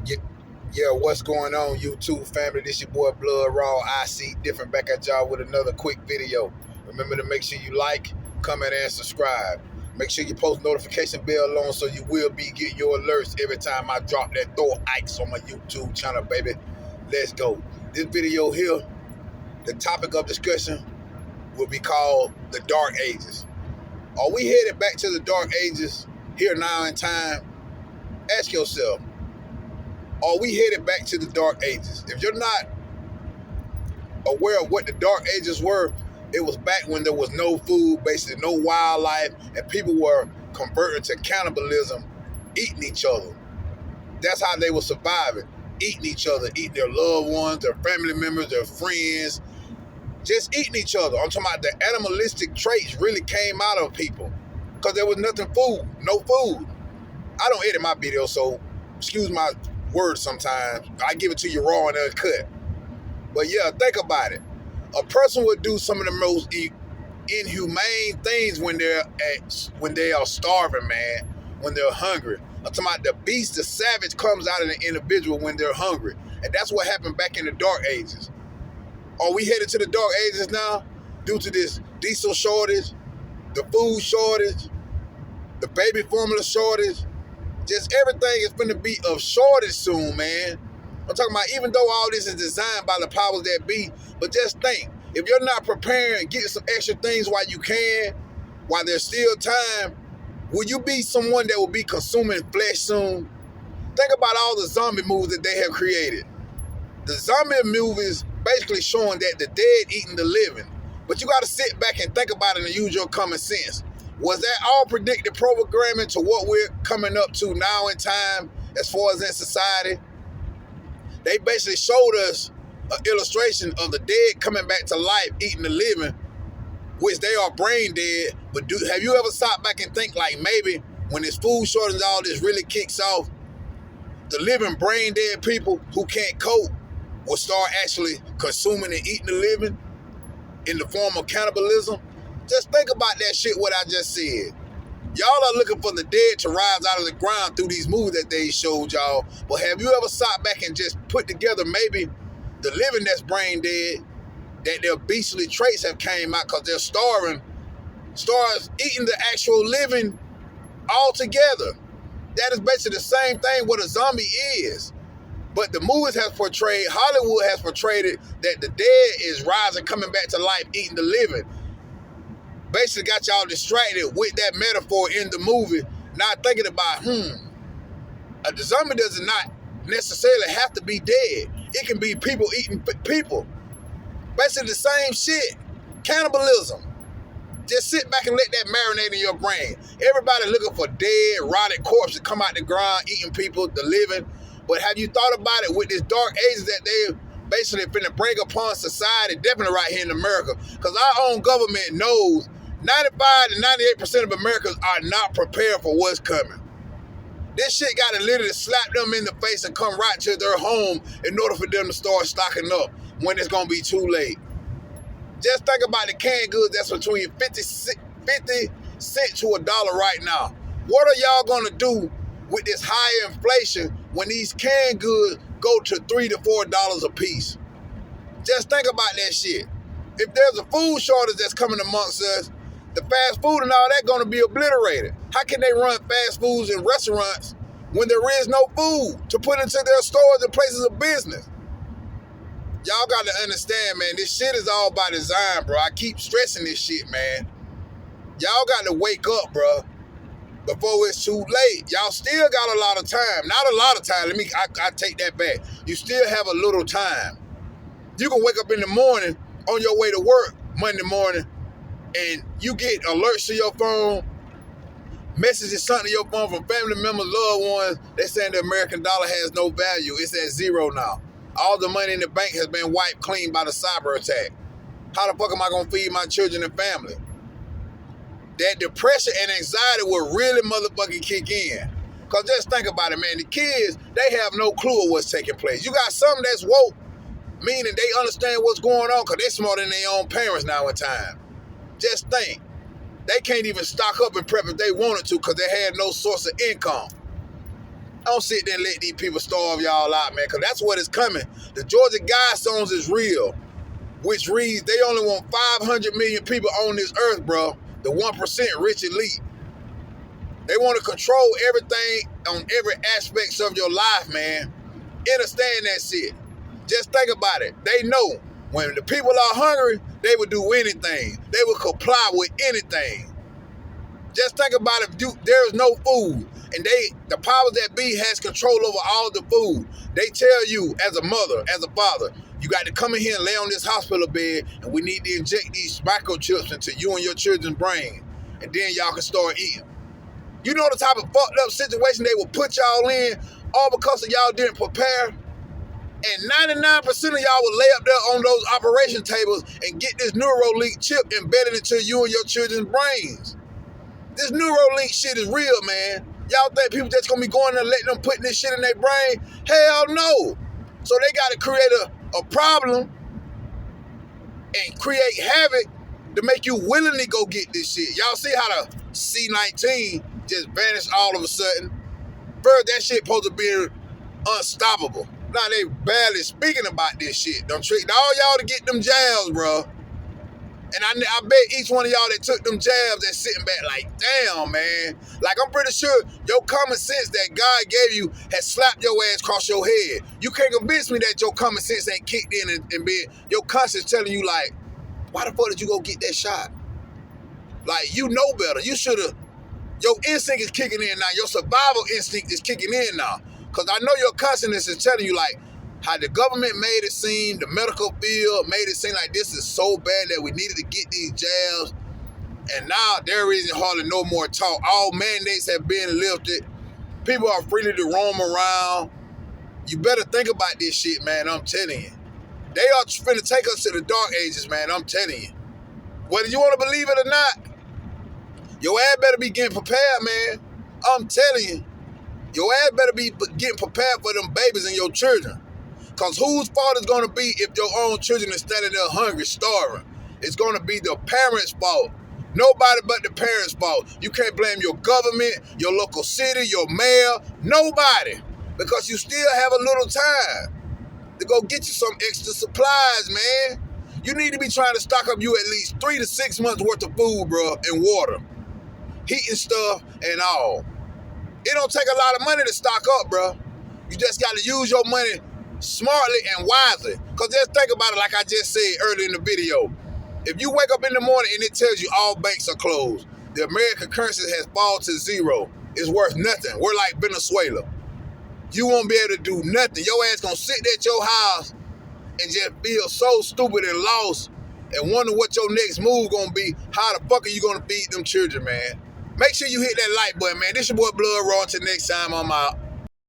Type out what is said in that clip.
Yeah, yeah, what's going on, YouTube family? This your boy Blood Raw. I see different back at y'all with another quick video. Remember to make sure you like, comment, and subscribe. Make sure you post notification bell on so you will be getting your alerts every time I drop that throw Ikes on my YouTube channel, baby. Let's go. This video here, the topic of discussion will be called the Dark Ages. Are we headed back to the Dark Ages here now in time? Ask yourself, are we headed back to the Dark Ages? If you're not aware of what the Dark Ages were, it was back when there was no food, basically no wildlife, and people were converting to cannibalism, eating each other. That's how they were surviving, eating each other, eating their loved ones, their family members, their friends, just eating each other. I'm talking about the animalistic traits really came out of people because there was nothing no food. I don't edit my videos, so excuse my words sometimes. I give it to you raw and uncut. But yeah, think about it. A person would do some of the most inhumane things when they are starving, man, when they're hungry. I'm talking about the beast, the savage comes out of the individual when they're hungry. And that's what happened back in the Dark Ages. Are we headed to the Dark Ages now due to this diesel shortage, the food shortage, the baby formula shortage? Just everything is going to be of shortage soon, man. I'm talking about even though all this is designed by the powers that be, but just think, if you're not preparing, getting some extra things while you can, while there's still time, will you be someone that will be consuming flesh soon? Think about all the zombie movies that they have created. The zombie movies basically showing that the dead eating the living. But you got to sit back and think about it and use your common sense. Was that all predicted programming to what we're coming up to now in time as far as in society? They basically showed us an illustration of the dead coming back to life, eating the living, which they are brain dead. But have you ever stopped back and think like maybe when this food shortage and all this really kicks off, the living brain dead people who can't cope will start actually consuming and eating the living in the form of cannibalism? Just think about that shit, what I just said. Y'all are looking for the dead to rise out of the ground through these movies that they showed y'all. But have you ever sat back and just put together maybe the living that's brain dead, that their beastly traits have came out because they're starts eating the actual living altogether? That is basically the same thing what a zombie is. But the movies have portrayed, Hollywood has portrayed it, that the dead is rising, coming back to life, eating the living. Basically got y'all distracted with that metaphor in the movie, not thinking about, a zombie does not necessarily have to be dead. It can be people eating people. Basically the same shit. Cannibalism. Just sit back and let that marinate in your brain. Everybody looking for dead, rotted corpses to come out the ground, eating people, the living. But have you thought about it with this Dark Ages that they basically finna bring upon society, definitely right here in America? Because our own government knows 95 to 98% of Americans are not prepared for what's coming. This shit gotta literally slap them in the face and come right to their home in order for them to start stocking up when it's gonna be too late. Just think about the canned goods that's between 50 cents to $1 right now. What are y'all gonna do with this high inflation when these canned goods go to $3 to $4 a piece? Just think about that shit. If there's a food shortage that's coming amongst us, the fast food and all that gonna be obliterated. How can they run fast foods in restaurants when there is no food to put into their stores and places of business? Y'all got to understand, man, this shit is all by design, bro. I keep stressing this shit, man. Y'all got to wake up, bro, before it's too late. Y'all still got a lot of time. Not a lot of time. I take that back. You still have a little time. You can wake up in the morning on your way to work Monday morning and you get alerts to your phone, messages sent to your phone from family members, loved ones. They're saying the American dollar has no value. It's at zero now. All the money in the bank has been wiped clean by the cyber attack. How the fuck am I gonna feed my children and family? That depression and anxiety will really motherfucking kick in. Cause just think about it, man. The kids, they have no clue of what's taking place. You got some that's woke, meaning they understand what's going on because they're smarter than their own parents now in time. Just think. They can't even stock up and prep if they wanted to because they had no source of income. Don't sit there and let these people starve y'all out, man, because that's what is coming. The Georgia Guidestones is real, which reads they only want 500 million people on this earth, bro. The 1% rich elite. They want to control everything on every aspect of your life, man. Understand that shit. Just think about it. They know when the people are hungry, they would do anything. They would comply with anything. Just think about it. There's no food, and the powers that be has control over all the food. They tell you as a mother, as a father, you got to come in here and lay on this hospital bed, and we need to inject these microchips into you and your children's brain, and then y'all can start eating. You know the type of fucked up situation they will put y'all in, all because of y'all didn't prepare? And 99% of y'all will lay up there on those operation tables and get this Neuralink chip embedded into you and your children's brains. This Neuralink shit is real, man. Y'all think people just gonna be going there and letting them put this shit in their brain? Hell no. So they gotta create a problem and create havoc to make you willingly go get this shit. Y'all see how the C-19 just vanished all of a sudden? First, that shit supposed to be unstoppable. Now they barely speaking about this shit. Don't trick all y'all to get them jabs, bro. And I bet each one of y'all that took them jabs that's sitting back like, damn, man. Like, I'm pretty sure your common sense that God gave you has slapped your ass across your head. You can't convince me that your common sense ain't kicked in and been, your conscience telling you, like, why the fuck did you go get that shot? Like, you know better. You should have, your instinct is kicking in now. Your survival instinct is kicking in now. Because I know your consciousness is telling you, like, how the government made it seem, the medical field made it seem like this is so bad that we needed to get these jabs. And now there isn't hardly no more talk. All mandates have been lifted. People are free to roam around. You better think about this shit, man. I'm telling you. They are finna take us to the dark ages, man. I'm telling you. Whether you want to believe it or not, your ass better be getting prepared, man. I'm telling you. Your ass better be getting prepared for them babies and your children. Because whose fault is going to be if your own children are standing there hungry, starving? It's going to be the parents' fault. Nobody but the parents' fault. You can't blame your government, your local city, your mayor, nobody. Because you still have a little time to go get you some extra supplies, man. You need to be trying to stock up you at least 3 to 6 months worth of food, bro, and water. Heating stuff and all. It don't take a lot of money to stock up, bro. You just got to use your money smartly and wisely. Because just think about it like I just said earlier in the video. If you wake up in the morning and it tells you all banks are closed, the American currency has fallen to zero, it's worth nothing. We're like Venezuela. You won't be able to do nothing. Your ass gonna sit there at your house and just feel so stupid and lost and wonder what your next move gonna be. How the fuck are you gonna feed them children, man? Make sure you hit that like button, man. This your boy Blood Raw. Until next time, I'm out.